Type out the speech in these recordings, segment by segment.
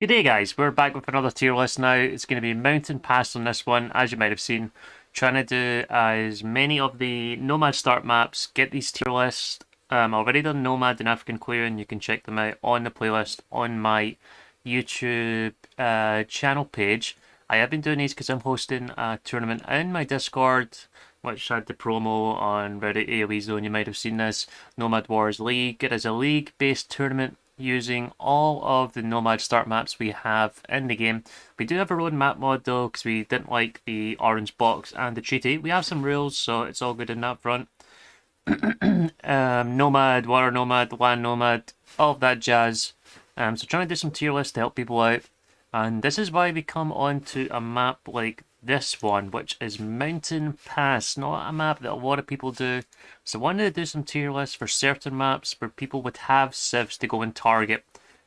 Good day, guys. We're back with another tier list now. It's going to be Mountain Pass on this one, as you might have seen. Trying to do as many of the Nomad start maps, get these tier lists. Already done Nomad and African Clearing. You can check them out on the playlist on my YouTube channel page. I have been doing these because I'm hosting a tournament in my Discord, which had the promo on Reddit AOE Zone. You might have seen this. Nomad Wars League. It is a league-based tournament using all of the Nomad start maps we have in the game. We do have our own map mod though, because we didn't like the orange box and the treaty. We have some rules, so it's all good in that front. Nomad, Water Nomad, Land Nomad, all of that jazz. So trying to do some tier lists to help people out. And this is why we come onto a map like this one, which is Mountain Pass. Not a map that a lot of people do. So I wanted to do some tier lists for certain maps where people would have civs to go and target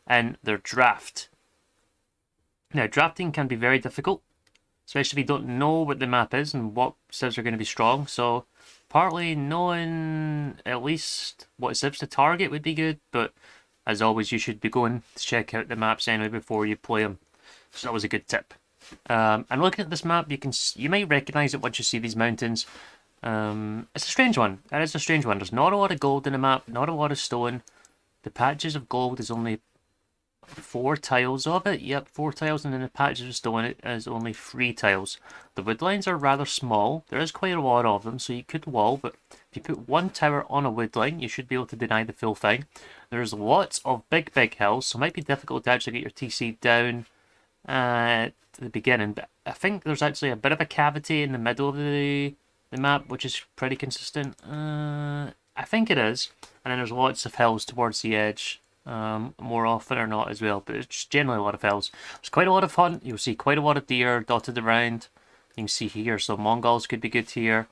in their draft. Now, drafting can be very difficult, especially if you don't know what the map is and what civs are going to be strong. So partly knowing at least what civs to target would be good, but as always, you should be going to check out the maps anyway before you play them. So that was a good tip. And looking at this map, you might recognise it once you see these mountains. It's a strange one. It is a strange one. There's not a lot of gold in the map, not a lot of stone. The patches of gold is only 4 tiles of it. Yep, 4 tiles, and then the patches of stone it is only 3 tiles. The woodlines are rather small. There is quite a lot of them, so you could wall, but if you put one tower on a woodline, you should be able to deny the full thing. There's lots of big hills, so it might be difficult to actually get your TC down at the beginning, but I think there's actually a bit of a cavity in the middle of the map, which is pretty consistent. I think it is, and then there's lots of hills towards the edge, more often or not as well, but it's generally a lot of hills. There's quite a lot of hunt. You'll see quite a lot of deer dotted around. You can see here, so Mongols could be good here,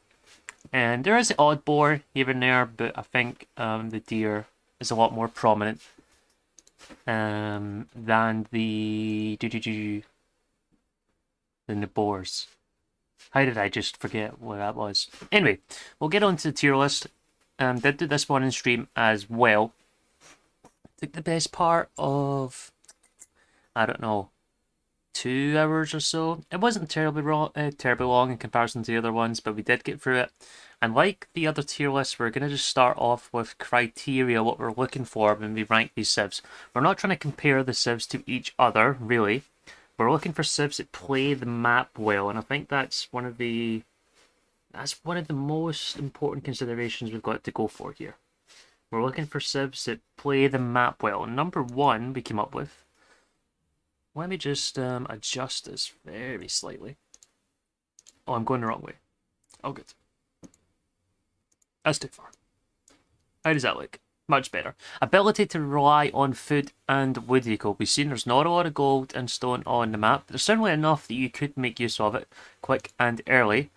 and there is the odd boar here and there, but I think the deer is a lot more prominent than the boars. How did I just forget what that was? Anyway, we'll get on to the tier list. Did do this one in stream as well. Took the best part of, I don't know, 2 hours or so. It wasn't terribly long in comparison to the other ones, but we did get through it. And like the other tier lists, we're going to just start off with criteria, what we're looking for when we rank these civs. We're not trying to compare the civs to each other, really. We're looking for civs that play the map well, and I think that's one of the most important considerations we've got to go for here. We're looking for civs that play the map well. And number one we came up with. Let me just adjust this very slightly. Oh, I'm going the wrong way. Oh, good. That's too far. How does that look? Much better. Ability to rely on food and wood eco. We've seen there's not a lot of gold and stone on the map. There's certainly enough that you could make use of it quick and early.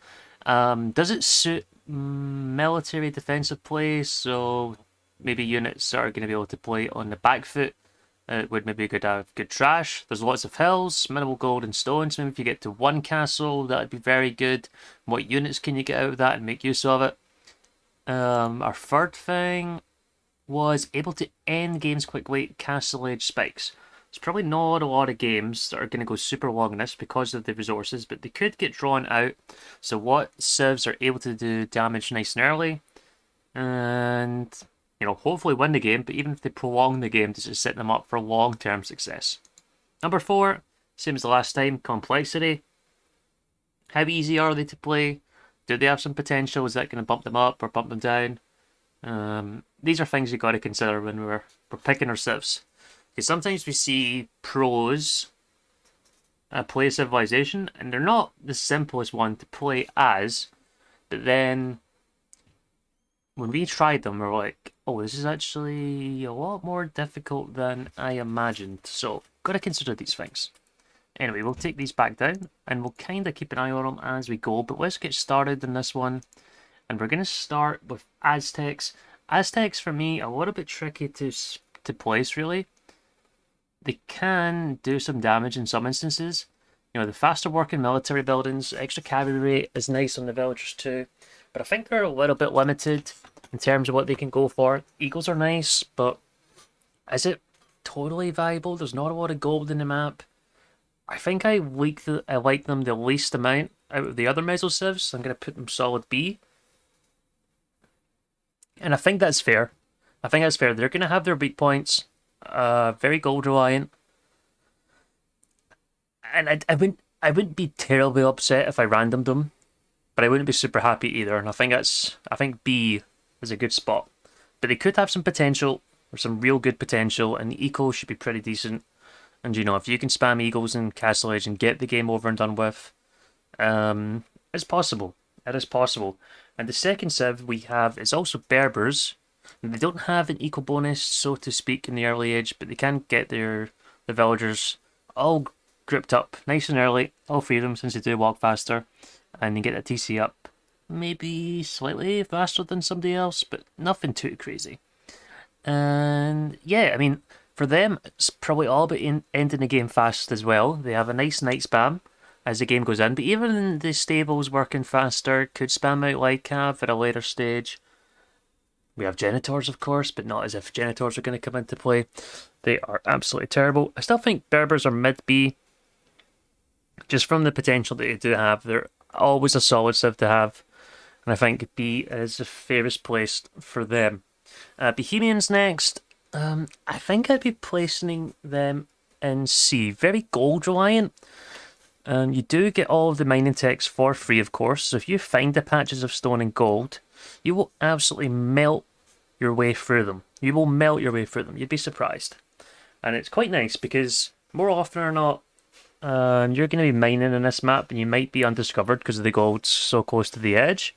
Does it suit military defensive play? So maybe units are going to be able to play on the back foot. It would maybe have good trash. There's lots of hills, minimal gold and stone. So maybe if you get to one castle, that would be very good. What units can you get out of that and make use of it? Our third thing was able to end games quickly, castle edge spikes. There's probably not a lot of games that are going to go super long in this because of the resources, but they could get drawn out. So what civs are able to do damage nice and early, and hopefully win the game, but even if they prolong the game, this is setting them up for long-term success. Number 4, same as the last time, complexity. How easy are they to play? Do they have some potential? Is that going to bump them up or bump them down? These are things you've got to consider when we're picking our civs. Because sometimes we see pros play Civilization, and they're not the simplest one to play as, but then when we tried them, we're like, oh, this is actually a lot more difficult than I imagined. So, got to consider these things. Anyway, we'll take these back down, and we'll kind of keep an eye on them as we go, but let's get started in this one. And we're going to start with Aztecs. Aztecs, for me, a little bit tricky to place, really. They can do some damage in some instances. The faster working military buildings, extra cavalry is nice on the villagers too. But I think they're a little bit limited in terms of what they can go for. Eagles are nice, but is it totally viable. There's not a lot of gold in the map. I think I like them the least amount out of the other Meso civs. So I'm gonna put them solid B, and I think that's fair. I think that's fair. They're gonna have their weak points. Very gold reliant, and I wouldn't be terribly upset if I randomed them, but I wouldn't be super happy either. And I think B is a good spot, but they could have some potential or some real good potential, and the eco should be pretty decent. And if you can spam eagles and castle age and get the game over and done with, it's possible. It is possible. And the second civ we have is also Berbers. And they don't have an eco bonus, so to speak, in the early age, but they can get the villagers all grouped up nice and early, all three of them, since they do walk faster, and you get a TC up maybe slightly faster than somebody else, but nothing too crazy. And yeah, I mean, for them, it's probably all about ending the game fast as well. They have a nice night spam as the game goes in, but even the stables working faster could spam out like cav at a later stage. We have Genitors, of course, but not as if Genitors are going to come into play. They are absolutely terrible. I still think Berbers are mid-B, just from the potential that they do have. They're always a solid civ to have, and I think B is the fairest place for them. Bohemians next. I think I'd be placing them in C. Very gold reliant. You do get all of the mining techs for free, of course, so if you find the patches of stone and gold, you will absolutely melt your way through them. You will melt your way through them. You'd be surprised. And it's quite nice because more often or not, you're going to be mining in this map and you might be undiscovered because of the gold's so close to the edge.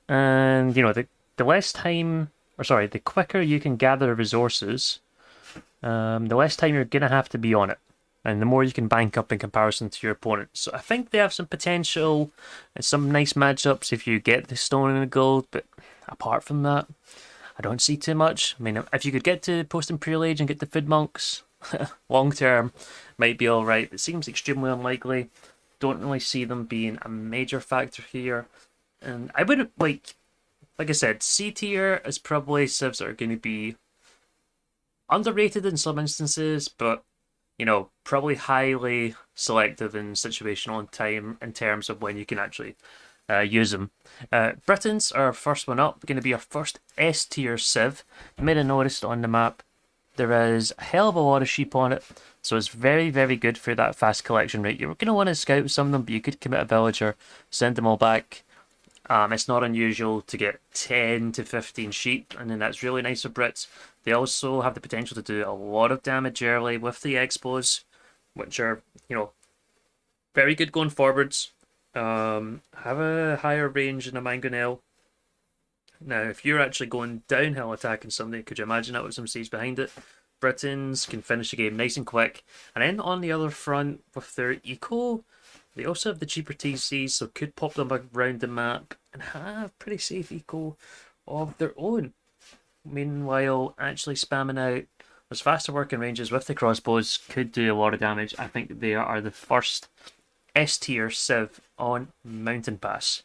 And, the less time, the quicker you can gather resources, the less time you're going to have to be on it. And the more you can bank up in comparison to your opponent. So I think they have some potential and some nice matchups if you get the stone and the gold, but apart from that, I don't see too much. I mean, if you could get to post-imperial age and get the food monks, long term, might be alright. It seems extremely unlikely. Don't really see them being a major factor here. And I wouldn't, like I said, C tier is probably civs that are going to be underrated in some instances, but probably highly selective and situational in time in terms of when you can actually use them. Britons are first one up, going to be our first S tier civ. You may have noticed on the map there is a hell of a lot of sheep on it, so it's very, very good for that fast collection rate. You're going to want to scout some of them, but you could commit a villager, send them all back. It's not unusual to get 10 to 15 sheep, and then that's really nice for Brits. They also have the potential to do a lot of damage early with the expos, which are, very good going forwards. Have a higher range than a mangonel. Now, if you're actually going downhill attacking somebody, could you imagine that with some siege behind it? Britons can finish the game nice and quick. And then on the other front, with their eco, they also have the cheaper TCs, so could pop them around the map and have pretty safe eco of their own. Meanwhile, actually spamming out those faster working ranges with the crossbows could do a lot of damage. I think they are the first S tier civ on Mountain Pass.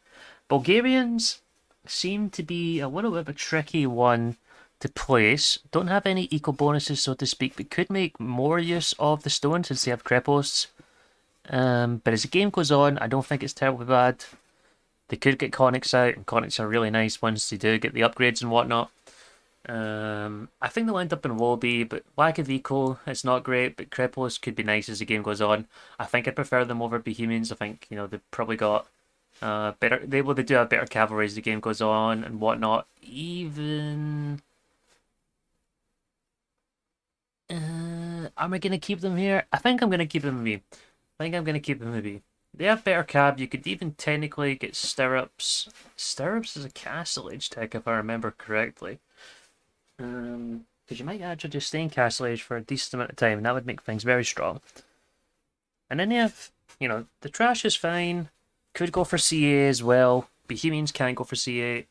Bulgarians seem to be a little bit of a tricky one to place. Don't have any eco bonuses, so to speak, but could make more use of the stone since they have creposts. But as the game goes on, I don't think it's terribly bad. They could get conics out, and conics are really nice once they do get the upgrades and whatnot. I think they'll end up in lobby, but lack of eco, it's not great, but crepos could be nice as the game goes on. I think I prefer them over Bohemians. I think, they've probably got better, they do have better cavalry as the game goes on and whatnot. Even... am I going to keep them here? I think I'm going to keep them in B. They have better cab. You could even technically get stirrups. Stirrups is a castle age tech, if I remember correctly. Because you might actually just stay in castle age for a decent amount of time, and that would make things very strong. And then you have, the trash is fine. Could go for CA as well. Bohemians can't go for CA.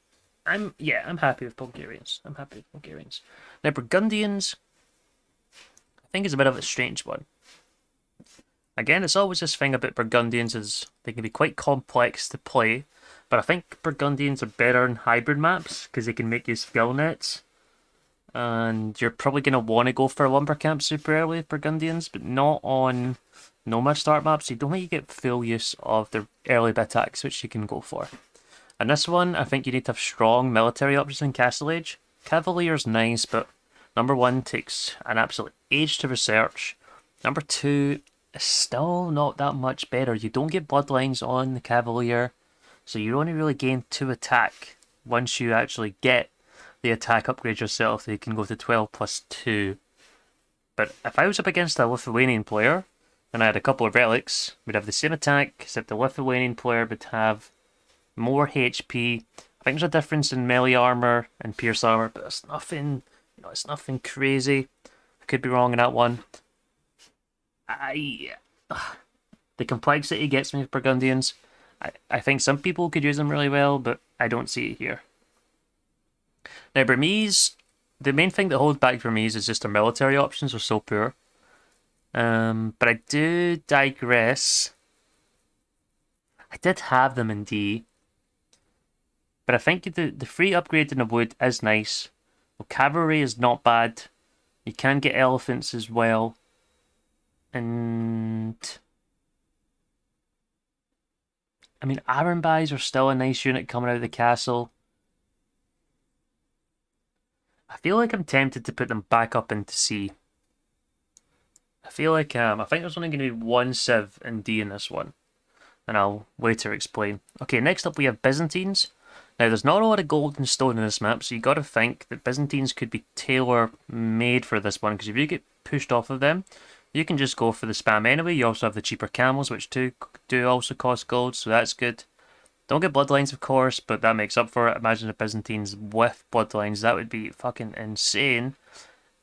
I'm happy with Bulgarians. Now Burgundians, I think is a bit of a strange one. Again, it's always this thing about Burgundians is they can be quite complex to play, but I think Burgundians are better in hybrid maps because they can make use of skill nets. and you're probably going to want to go for a lumber camp super early with Burgundians, but not on nomad start maps. You don't think you get full use of the early bit attacks, which you can go for. And this one, I think you need to have strong military options in Castle Age. Cavalier's nice, but number 1 takes an absolute age to research. Number 2 is still not that much better. You don't get bloodlines on the Cavalier, so you only really gain 2 attack once you actually get the attack upgrade yourself. You can go to 12 plus 2. But if I was up against a Lithuanian player, and I had a couple of relics, we'd have the same attack, except the Lithuanian player would have more HP. I think there's a difference in melee armor and pierce armor, but it's nothing, it's nothing crazy. I could be wrong in that one. The complexity gets me with Burgundians. I think some people could use them really well, but I don't see it here. Now, Burmese, the main thing that holds back Burmese is just their military options are so poor. But I do digress. I did have them in D, but I think the free upgrade in the wood is nice. Well, cavalry is not bad. You can get elephants as well. And I mean, Aranbais are still a nice unit coming out of the castle. I feel like I'm tempted to put them back up into C. I feel like I think there's only going to be 1 civ in D in this one, and I'll later explain. Okay, next up we have Byzantines. Now, there's not a lot of gold and stone in this map, so you got to think that Byzantines could be tailor-made for this one, because if you get pushed off of them, you can just go for the spam anyway. You also have the cheaper camels, which do also cost gold, so that's good. Don't get bloodlines, of course, but that makes up for it. Imagine the Byzantines with bloodlines. That would be fucking insane.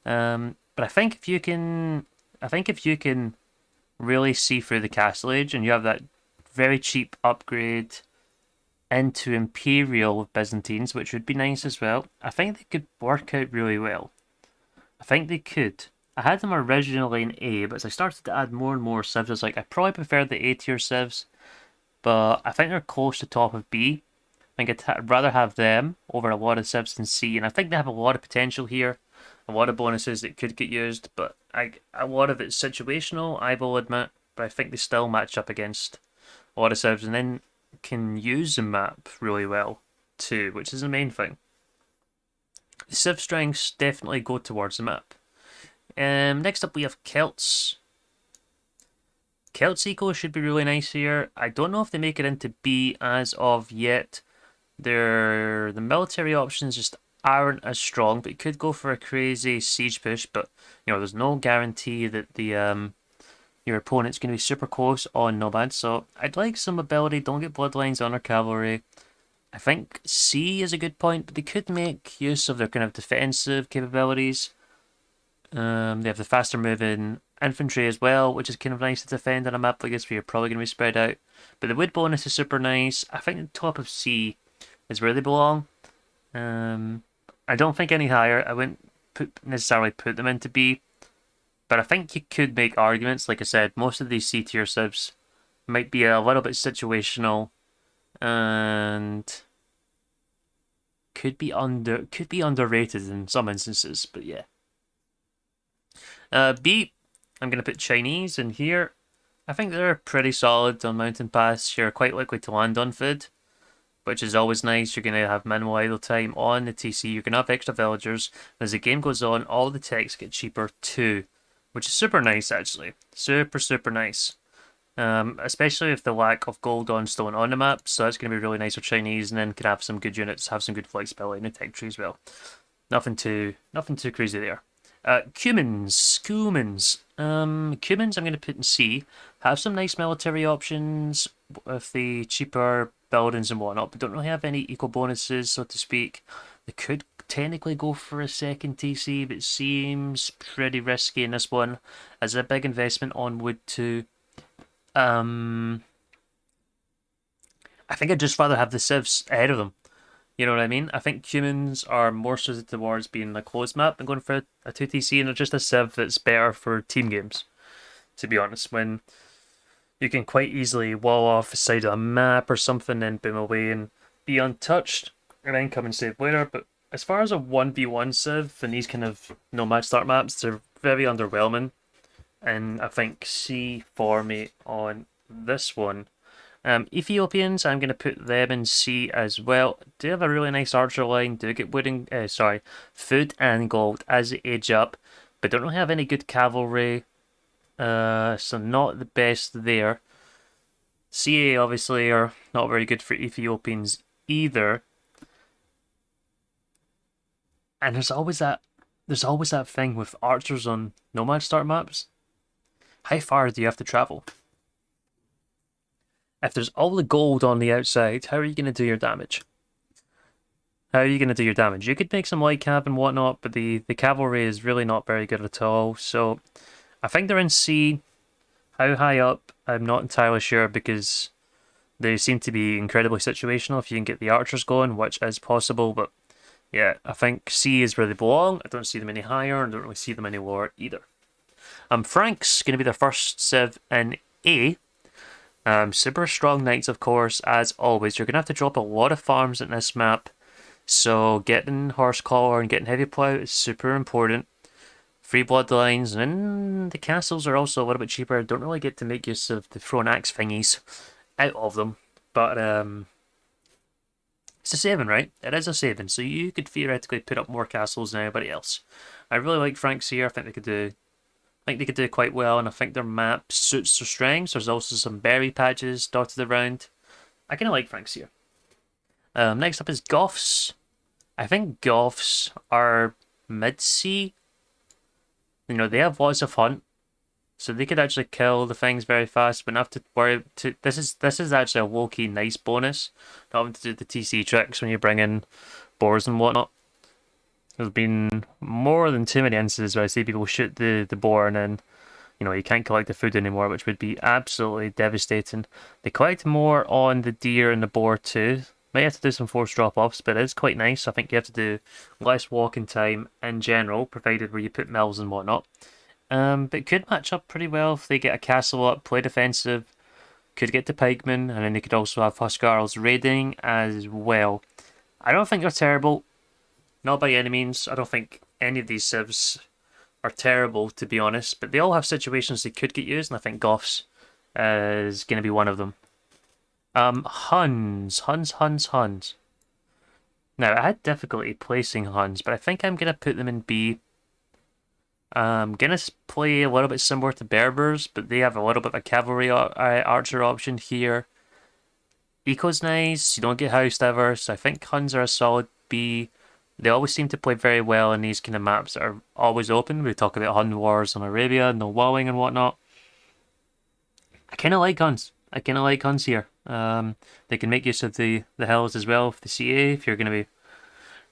But I think if you can really see through the Castle Age, and you have that very cheap upgrade into Imperial with Byzantines, which would be nice as well, I think they could work out really well. I think they could. I had them originally in A, but as I started to add more and more civs, I was like, I probably prefer the A tier civs, but I think they're close to top of B. I think I'd rather have them over a lot of civs than C, and I think they have a lot of potential here, a lot of bonuses that could get used, but a lot of it's situational, I will admit, but I think they still match up against a lot of civs, and then can use the map really well too, which is the main thing. The civ strengths definitely go towards the map. Next up we have Celts. Celts eco should be really nice here. I don't know if they make it into B as of yet. The military options just aren't as strong, but you could go for a crazy siege push, but there's no guarantee that the your opponent's going to be super close on Nomad, so I'd like some ability. Don't get bloodlines on our cavalry. I think C is a good point, but they could make use of their kind of defensive capabilities. They have the faster moving infantry as well, which is kind of nice to defend on a map like this where you're probably going to be spread out. But the wood bonus is super nice. I think the top of C is where they belong. I don't think any higher. I wouldn't necessarily put them into B. But I think you could make arguments. Like I said, most of these C tier civs might be a little bit situational and could be underrated in some instances. But yeah. B, I'm going to put Chinese in here. I think they're pretty solid on Mountain Pass. You're quite likely to land on food, which is always nice. You're going to have minimal idle time on the TC. You're going to have extra villagers. As the game goes on, all the techs get cheaper too, which is super nice actually. Super, super nice. Especially with the lack of gold on stone on the map, so that's going to be really nice for Chinese, and then can have some good units, have some good flexibility in the tech tree as well. Nothing too crazy there. Cumin Scumens. Cumins I'm going to put in C. Have some nice military options with the cheaper buildings and whatnot, but don't really have any equal bonuses, so to speak. They could technically go for a second TC, but it seems pretty risky in this one, as a big investment on wood too. I think I'd just rather have the civs ahead of them. You know what I mean? I think humans are more suited towards being a closed map and going for a 2TC, and they're just a civ that's better for team games, to be honest, when you can quite easily wall off the side of a map or something and boom away and be untouched and then come and save later. But as far as a 1v1 civ and these kind of nomad start maps, they're very underwhelming. And I think C for me on this one. Ethiopians, I'm going to put them in C as well. Do have a really nice archer line, do get food and gold as they age up, but don't really have any good cavalry, so not the best there. CA obviously are not very good for Ethiopians either. And there's always that thing with archers on nomad start maps. How far do you have to travel? If there's all the gold on the outside, how are you going to do your damage? How are you going to do your damage? You could make some light cav and whatnot, but the cavalry is really not very good at all. So I think they're in C. How high up? I'm not entirely sure because they seem to be incredibly situational if you can get the archers going, which is possible. But yeah, I think C is where they belong. I don't see them any higher and don't really see them any lower either. Frank's going to be their first civ in A. Super strong knights, of course, as always. You're going to have to drop a lot of farms in this map. So getting horse collar and getting heavy plough is super important. Free bloodlines, and then the castles are also a little bit cheaper. Don't really get to make use of the thrown axe thingies out of them. But it's a saving, right? It is a saving. So you could theoretically put up more castles than anybody else. I really like Franks here. I think they could do quite well, and I think their map suits their strengths. There's also some berry patches dotted around. I kind of like Franks here. Next up is Goughs. I think Goughs are mid-C. You know, they have lots of hunt, so they could actually kill the things very fast, but not have to worry. This is actually a low-key nice bonus, not having to do the TC tricks when you bring in boars and whatnot. There's been more than too many instances where I see people shoot the boar and then, you know, you can't collect the food anymore, which would be absolutely devastating. They collect more on the deer and the boar too. Might have to do some forced drop-offs, but it is quite nice. I think you have to do less walking time in general, provided where you put mills and whatnot. But it could match up pretty well if they get a castle up, play defensive, could get to pikemen, and then they could also have Huskarls raiding as well. I don't think they're terrible. Not by any means. I don't think any of these civs are terrible, to be honest, but they all have situations they could get used, and I think Goughs is going to be one of them. Huns. Now, I had difficulty placing Huns, but I think I'm going to put them in B. I'm going to play a little bit similar to Berbers, but they have a little bit of a cavalry archer option here. Eco's nice, you don't get housed ever, so I think Huns are a solid B. They always seem to play very well in these kind of maps that are always open. We talk about Hun Wars on Arabia, no walling and whatnot. I kind of like Huns. Here. They can make use of the hills as well with the CA if you're going to be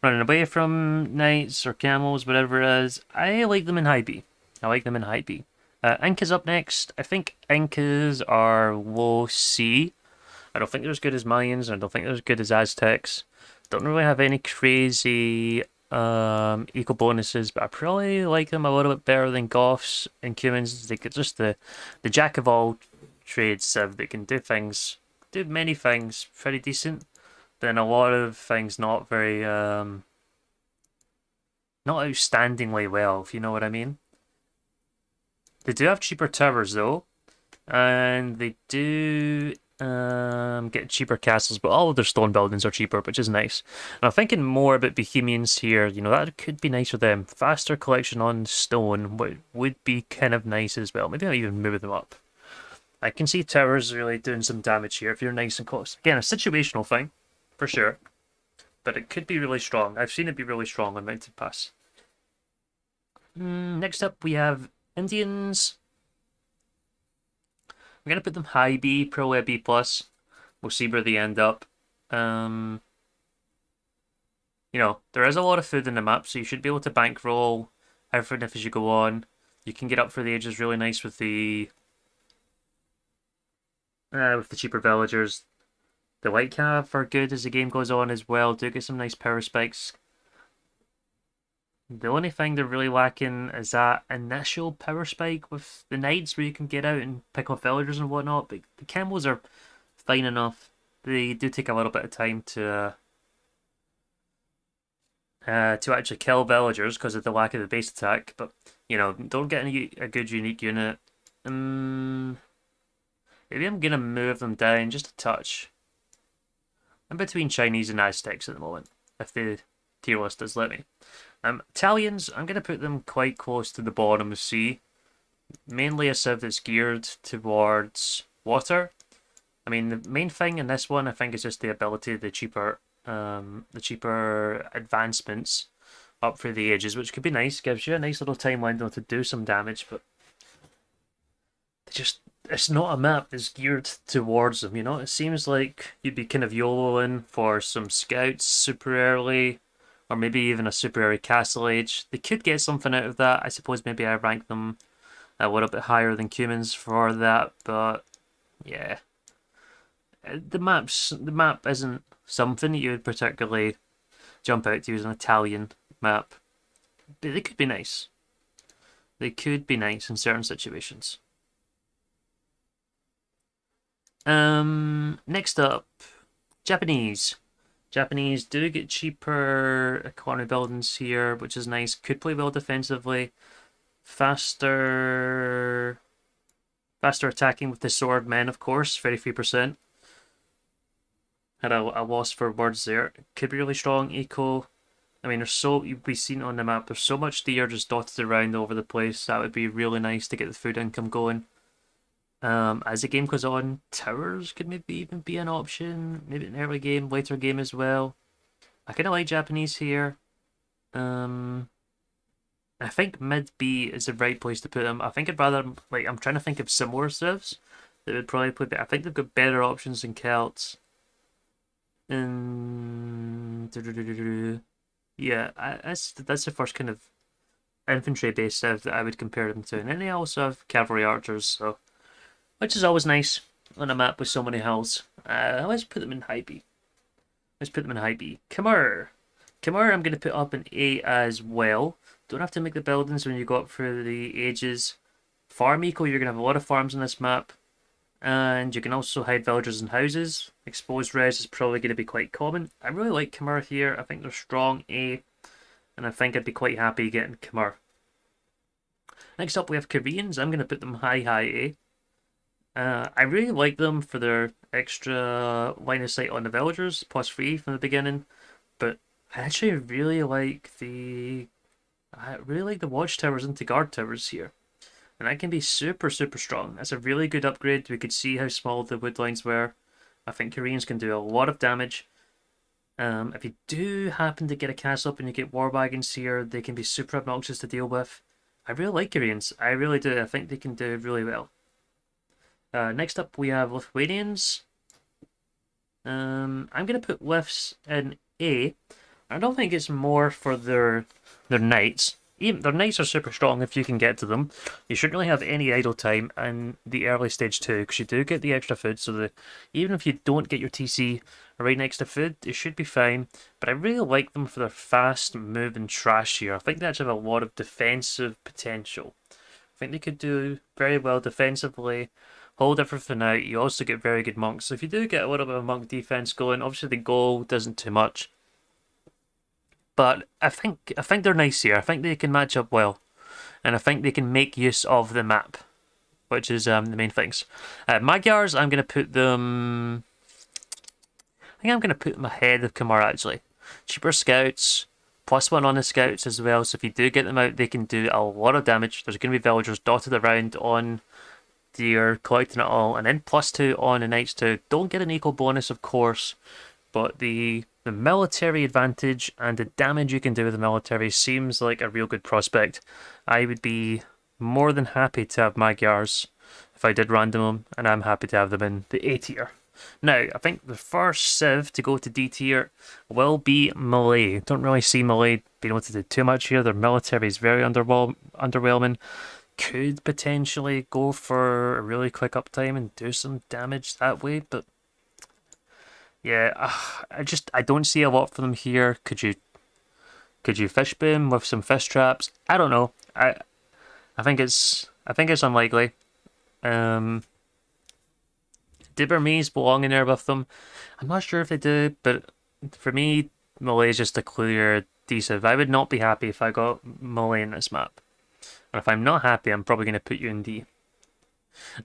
running away from knights or camels, whatever it is. I like them in high B. Incas up next. I think Incas are low C. I don't think they're as good as Mayans, and I don't think they're as good as Aztecs. Don't really have any crazy eco bonuses, but I probably like them a little bit better than Goughs and Cumins. They get just the jack of all trades civ that can do many things pretty decent, but then a lot of things not very not outstandingly well, if you know what I mean. They do have cheaper towers though, and they do get cheaper castles, but all of their stone buildings are cheaper, which is nice. And I'm thinking more about Bohemians here. You know, that could be nice for them. Faster collection on stone would be kind of nice as well. Maybe I'll even move them up. I can see towers really doing some damage here if you're nice and close. Again, a situational thing, for sure. But it could be really strong. I've seen it be really strong on Mountain Pass. Next up, we have Indians. I'm going to put them high B, probably a B+. We'll see where they end up. You know, there is a lot of food in the map, so you should be able to bankroll everything as you go on. You can get up for the ages really nice with the cheaper villagers. The light cav are good as the game goes on as well. Do get some nice power spikes. The only thing they're really lacking is that initial power spike with the knights where you can get out and pick off villagers and whatnot, but the camels are fine enough. They do take a little bit of time to to actually kill villagers because of the lack of the base attack. But you know, don't get a good unique unit. Maybe I'm gonna move them down just a touch. I'm between Chinese and Aztecs at the moment, if the tier list does let me. Italians, I'm gonna put them quite close to the bottom of C. Mainly a civ that's geared towards water. I mean, the main thing in this one, I think, is just the ability, the cheaper advancements up through the ages, which could be nice. Gives you a nice little time window to do some damage, but it's not a map that's geared towards them. You know, it seems like you'd be kind of YOLOing for some scouts super early, or maybe even a super early castle age. They could get something out of that. I suppose maybe I rank them a little bit higher than Cumins for that, but yeah, the map isn't something that you would particularly jump out to as an Italian map, but they could be nice. They could be nice in certain situations. Next up, Japanese. Japanese do get cheaper economy buildings here, which is nice. Could play well defensively. Faster attacking with the sword men, of course, 33%. Had a loss for words there. Could be really strong eco. I mean, you'll be seen on the map, there's so much deer just dotted around all over the place. That would be really nice to get the food income going. As the game goes on, towers could maybe even be an option. Maybe an early game, later game as well. I kind of like Japanese here. I think mid B is the right place to put them. I think I'd rather, like, I'm trying to think of similar civs that would probably play better. I think they've got better options than Celts. Yeah, that's the first kind of infantry-based civ that I would compare them to. And then they also have cavalry archers, so which is always nice on a map with so many hills. Let's put them in high B. Khmer. I'm going to put up in A as well. Don't have to make the buildings when you go up through the ages. Farm eco, you're going to have a lot of farms on this map. And you can also hide villagers in houses. Exposed res is probably going to be quite common. I really like Khmer here. I think they're strong A. And I think I'd be quite happy getting Khmer. Next up we have Koreans. I'm going to put them high A. I really like them for their extra line of sight on the villagers, +3 from the beginning. But I actually really like the watchtowers into guard towers here. And that can be super, super strong. That's a really good upgrade. We could see how small the wood lines were. I think Koreans can do a lot of damage. If you do happen to get a castle up and you get war wagons here, they can be super obnoxious to deal with. I really like Koreans. I really do. I think they can do really well. Next up, we have Lithuanians. I'm going to put Liths in A. I don't think it's more for their knights. Even their knights are super strong if you can get to them. You shouldn't really have any idle time in the early stage 2 because you do get the extra food. So even if you don't get your TC right next to food, it should be fine. But I really like them for their fast moving trash here. I think they actually have a lot of defensive potential. I think they could do very well defensively. Hold everything out. You also get very good monks. So if you do get a little bit of monk defense going, obviously the gold isn't too much. But I think they're nice here. I think they can match up well. And I think they can make use of the map. Which is the main things. Magyars, I'm going to put them... I think I'm going to put them ahead of Khmer actually. Cheaper scouts. +1 on the scouts as well. So if you do get them out, they can do a lot of damage. There's going to be villagers dotted around on deer, collecting it all. And then +2 on the knights too. Don't get an equal bonus of course. But the military advantage and the damage you can do with the military seems like a real good prospect. I would be more than happy to have Magyars if I did random them, and I'm happy to have them in the A tier. Now, I think the first civ to go to D tier will be Malay. Don't really see Malay being able to do too much here. Their military is very underwhelming. Could potentially go for a really quick uptime and do some damage that way, but yeah, I don't see a lot for them here. Could you fish boom with some fish traps? I don't know. I think it's unlikely. Do Burmese belong in there with them? I'm not sure if they do, but for me, Malay is just a clear decent. I would not be happy if I got Malay in this map. And if I'm not happy, I'm probably going to put you in D.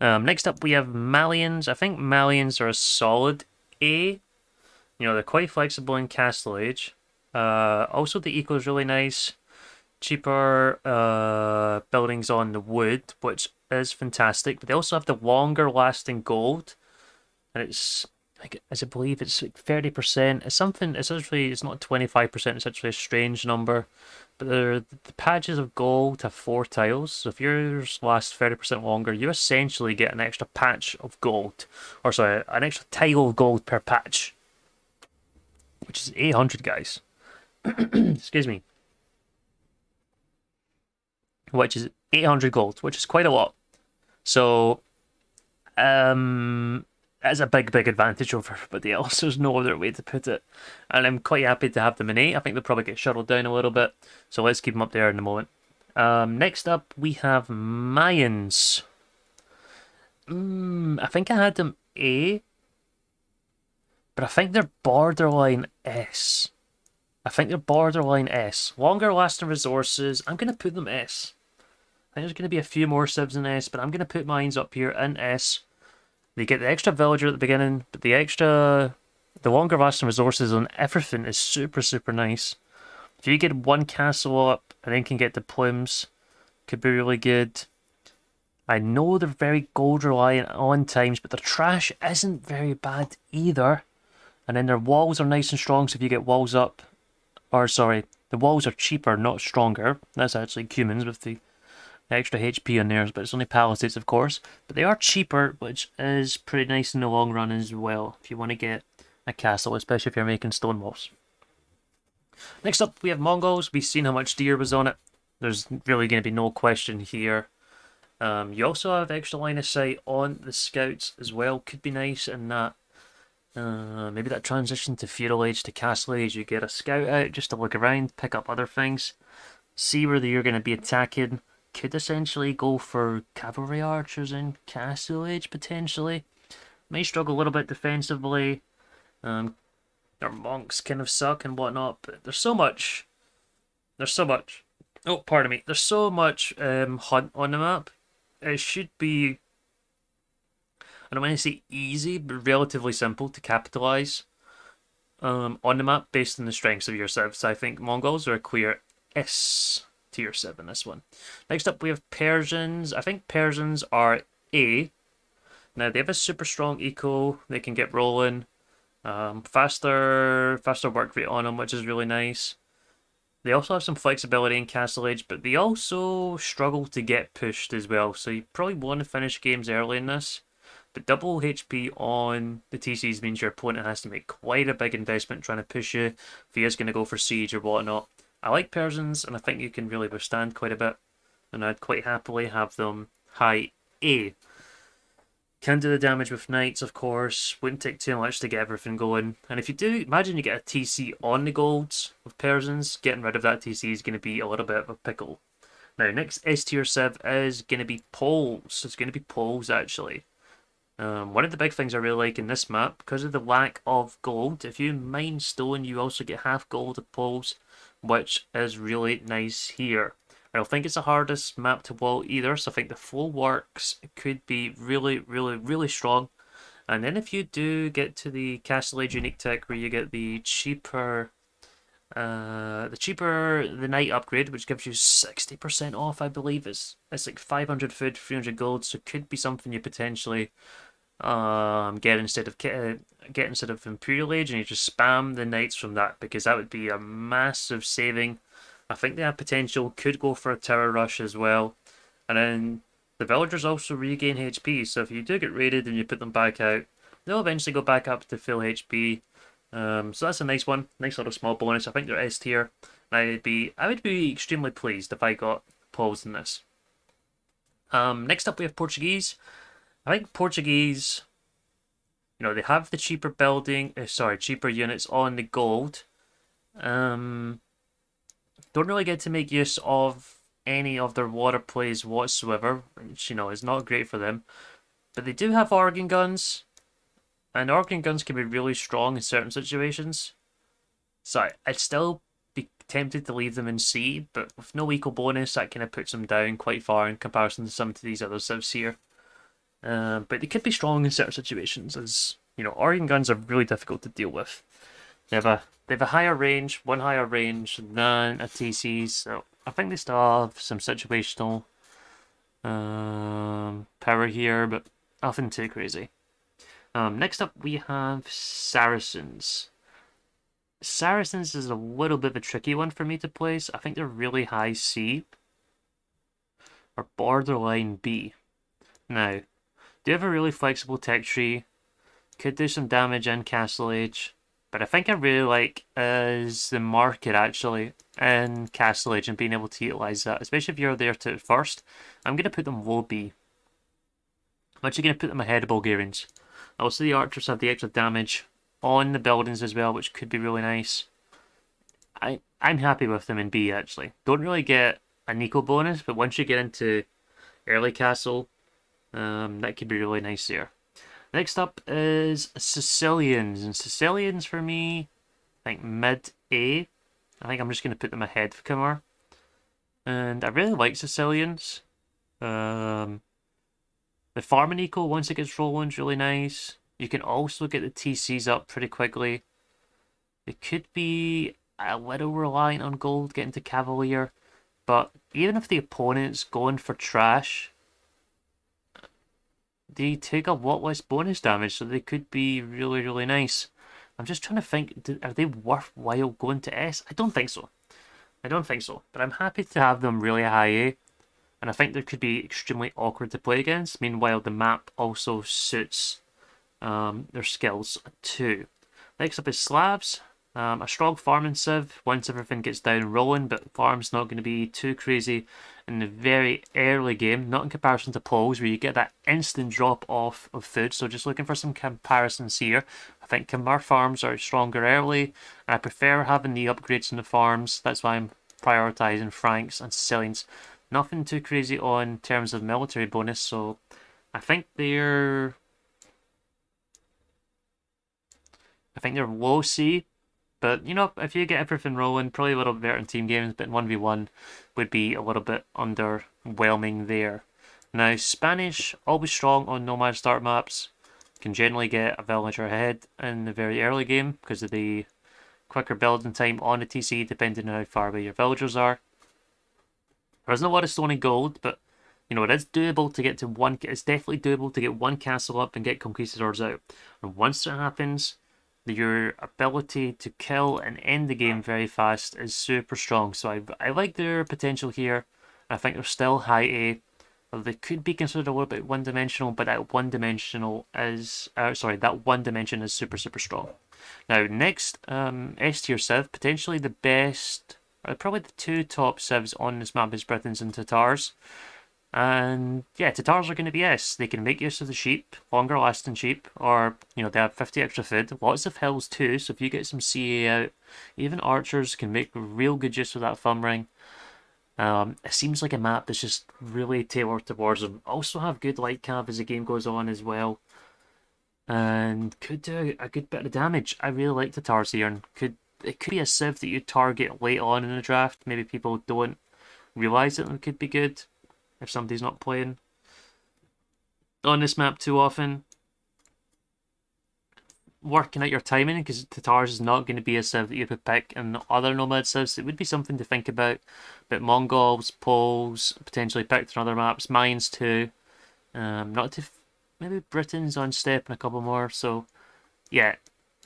Next up, we have Malians. I think Malians are a solid A. You know, they're quite flexible in Castle Age. Also, the eco is really nice. Cheaper buildings on the wood, which is fantastic. But they also have the longer lasting gold. And it's, as I believe, it's like 30%. It's something, it's actually, it's not 25%. It's actually a strange number. But the patches of gold have 4 tiles, so if yours lasts 30% longer, you essentially get an extra patch of gold. Or sorry, an extra tile of gold per patch. Which is 800, guys. Excuse me. Which is 800 gold, which is quite a lot. So, that's a big, big advantage over everybody else. There's no other way to put it. And I'm quite happy to have them in 8. I think they'll probably get shuttled down a little bit. So let's keep them up there in a moment. Next up, we have Mayans. I think I had them A. But I think they're borderline S. Longer lasting resources. I'm going to put them S. I think there's going to be a few more civs in S, but I'm going to put mines up here in S. They get the extra villager at the beginning, but the longer lasting resources on everything is super, super nice. If you get one castle up and then can get the plumes, could be really good. I know they're very gold reliant on times, but their trash isn't very bad either. And then their walls are nice and strong, so if you get walls up, or sorry, the walls are cheaper, not stronger. That's actually Cumins with the extra HP on theirs, but it's only palisades, of course. But they are cheaper, which is pretty nice in the long run as well, if you want to get a castle, especially if you're making stone walls. Next up, we have Mongols. We've seen how much deer was on it. There's really going to be no question here. You also have extra line of sight on the scouts as well. Could be nice in that. Maybe that transition to feudal age to castle age, you get a scout out just to look around, pick up other things, see where you're going to be attacking. Could essentially go for cavalry archers in castle age potentially. May struggle a little bit defensively. Their monks kind of suck and whatnot, but there's so much. Oh, pardon me. There's so much hunt on the map. It should be, I don't want to say easy, but relatively simple to capitalize on the map based on the strengths of your civs. I think Mongols are a clear S tier 7 this one. Next up we have Persians. I think Persians are A. Now they have a super strong eco. They can get rolling. Faster work rate on them, which is really nice. They also have some flexibility in Castle Age, but they also struggle to get pushed as well. So you probably want to finish games early in this. But double HP on the TCs means your opponent has to make quite a big investment trying to push you if he is going to go for siege or whatnot. I like Persians, and I think you can really withstand quite a bit. And I'd quite happily have them high A. Can do the damage with knights, of course. Wouldn't take too much to get everything going. And if you do, imagine you get a TC on the golds with Persians. Getting rid of that TC is going to be a little bit of a pickle. Now, next S tier civ is going to be Poles. It's going to be Poles, actually. One of the big things I really like in this map, because of the lack of gold, if you mine stone, you also get half gold of Poles, which is really nice here. I don't think it's the hardest map to wall either, so I think the flow works. It could be really, really, really strong. And then if you do get to the Castle Age unique tech where you get the cheaper the night upgrade, which gives you 60% off, I believe. It's like 500 food, 300 gold, so it could be something you potentially get instead of Imperial Age, and you just spam the knights from that, because that would be a massive saving. I think they have potential, could go for a tower rush as well. And then the villagers also regain HP, so if you do get raided and you put them back out, they'll eventually go back up to full HP. So that's a nice one, nice little small bonus. I think they're S tier. And I would be extremely pleased if I got Poles in this. Next up we have Portuguese. I think Portuguese, you know, they have the cheaper cheaper units on the gold. Don't really get to make use of any of their water plays whatsoever, which, you know, is not great for them. But they do have organ guns, and organ guns can be really strong in certain situations. So I'd still be tempted to leave them in C, but with no equal bonus, that kind of puts them down quite far in comparison to some of these other civs here. But they could be strong in certain situations, as you know, Organ guns are really difficult to deal with. They have a higher range, one higher range than a TC, so I think they still have some situational power here, but nothing too crazy. Next up, we have Saracens. Saracens is a little bit of a tricky one for me to place. I think they're really high C or borderline B. Now, do have a really flexible tech tree, could do some damage in Castle Age, but I think I really like is the market actually in Castle Age and being able to utilize that, especially if you're there to first. I'm going to put them low B. I'm actually going to put them ahead of Bulgarians. Also, the archers have the extra damage on the buildings as well, which could be really nice. I'm happy with them in B actually. Don't really get an equal bonus, but once you get into early castle, that could be really nice there. Next up is Sicilians, and Sicilians for me, I think mid A. I think I'm just going to put them ahead of Khmer. And I really like Sicilians. The farming eco, once it gets rolling, is really nice. You can also get the TCs up pretty quickly. It could be a little reliant on gold getting to Cavalier, but even if the opponent's going for trash, they take a lot less bonus damage, so they could be really, really nice. I'm just trying to think, are they worthwhile going to S? I don't think so. I don't think so, but I'm happy to have them really high A, and I think they could be extremely awkward to play against. Meanwhile, the map also suits their skills too. Next up is Slavs. A strong farming civ once everything gets down rolling, but farm's not going to be too crazy in the very early game, not in comparison to Poles where you get that instant drop off of food. So just looking for some comparisons here. I think Khmer farms are stronger early, and I prefer having the upgrades in the farms. That's why I'm prioritising Franks and Sicilians. Nothing too crazy on terms of military bonus, so I think they're low C. But, you know, if you get everything rolling, probably a little bit better in team games, but in 1v1 would be a little bit underwhelming there. Now, Spanish, always strong on nomad start maps. Can generally get a villager ahead in the very early game because of the quicker building time on the TC, depending on how far away your villagers are. There isn't a lot of stone and gold, but, you know, it is doable to get to one. It's definitely doable to get one castle up and get conquistadors out. And once that happens, your ability to kill and end the game very fast is super strong. So I like their potential here. I think they're still high A. They could be considered a little bit one-dimensional, but that one dimension is super, super strong. Now, next, S tier civ, potentially the best, or probably the two top civs on this map is Britons and Tatars. And yeah, Tatars are going to be S. They can make use of the sheep, longer lasting sheep, or, you know, they have 50 extra food. Lots of hills too, so if you get some CA out, even archers can make real good use of that thumb ring. It seems like a map that's just really tailored towards them. Also have good light cav as the game goes on as well. And could do a good bit of damage. I really like Tatars here, and it could be a civ that you target late on in the draft. Maybe people don't realise that it could be good if somebody's not playing on this map too often. Working out your timing, because Tatars is not going to be a civ that you could pick in other nomad civs. It would be something to think about. But Mongols, Poles, potentially picked on other maps. Mayans too. Not to maybe Britons on step and a couple more. So yeah,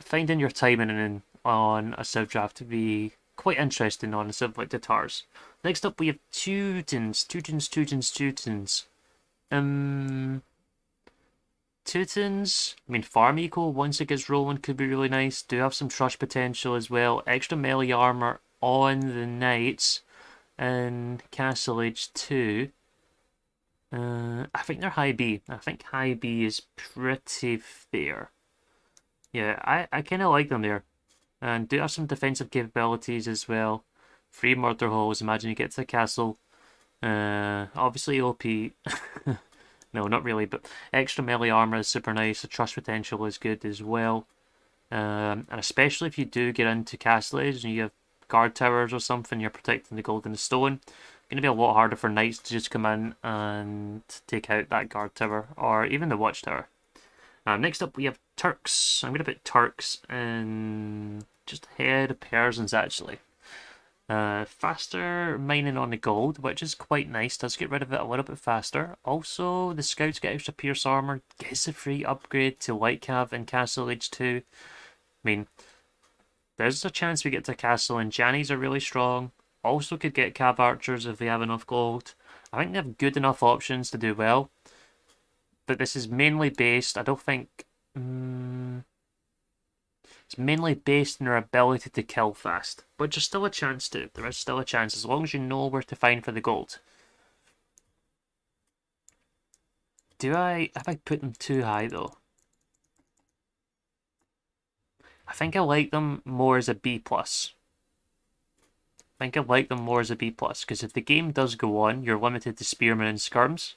finding your timing on a civ draft would be quite interesting on a civ like Tatars. Next up we have Teutons. Teutons, I mean, farm eco, once it gets rolling, could be really nice. Do have some trust potential as well. Extra melee armor on the knights and Castle Age 2. I think they're high B. I think high B is pretty fair. Yeah, I kind of like them there. And do have some defensive capabilities as well. 3 murder holes, imagine you get to the castle. Obviously OP. No, not really, but extra melee armor is super nice. The trust potential is good as well. And especially if you do get into Castle Age and you have guard towers or something, you're protecting the gold and the stone. Going to be a lot harder for knights to just come in and take out that guard tower or even the watchtower. Next up we have Turks. I'm going to put Turks in just ahead of Persians actually. Faster mining on the gold, which is quite nice. Does get rid of it a little bit faster. Also, the scouts get extra pierce armor, gets a free upgrade to light cav in Castle Age 2. I mean, there's a chance we get to Castle, and Jannies are really strong. Also could get cav archers if they have enough gold. I think they have good enough options to do well. But this is mainly based, I don't think... it's mainly based on their ability to kill fast, but there's still a chance to. There is still a chance as long as you know where to find for the gold. Have I put them too high though? I think I like them more as a B+. I think I like them more as a B+, because if the game does go on, you're limited to spearmen and skirms.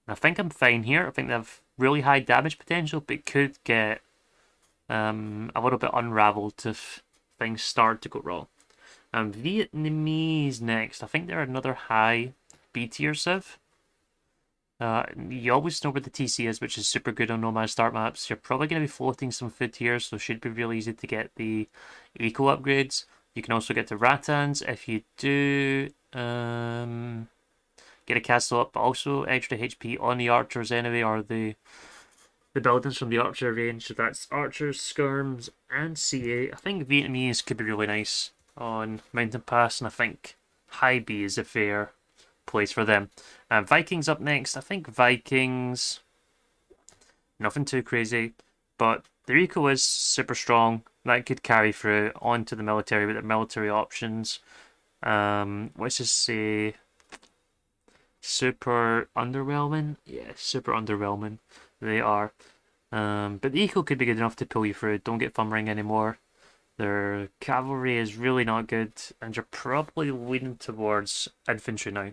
And I think I'm fine here. I think they have really high damage potential, but could get a little bit unraveled if things start to go wrong. Vietnamese next. I think they're another high B tier civ. You always know where the TC is, which is super good on Nomad start maps. You're probably going to be floating some food here, so it should be really easy to get the eco upgrades. You can also get the Rattans if you do get a castle up, but also extra HP on the archers anyway, or the buildings from the archer range. So that's archers, skirms, and CA. I think Vietnamese could be really nice on Mountain Pass, and I think high B is a fair place for them. Vikings up next. I think Vikings, nothing too crazy, but their eco is super strong. That could carry through onto the military with their military options. Let's just say super underwhelming. Yeah, super underwhelming. They are. But the eco could be good enough to pull you through. Don't get thumb ring anymore. Their cavalry is really not good, and you're probably leaning towards infantry now.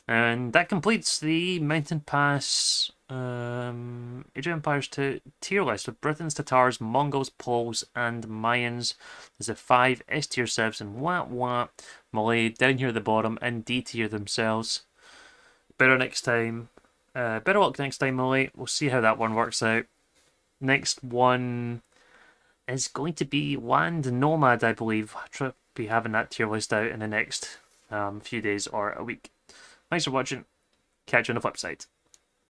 And that completes the Mountain Pass Age of Empires 2 tier list with Britons, Tatars, Mongols, Poles, and Mayans. There's a 5 S tier civs and Malay down here at the bottom and D tier themselves. Better next time. Better luck next time, Malay. We'll see how that one works out. Next one is going to be Land Nomad, I believe. I'll try to be having that tier list out in the next few days or a week. Thanks for watching. Catch you on the flip side.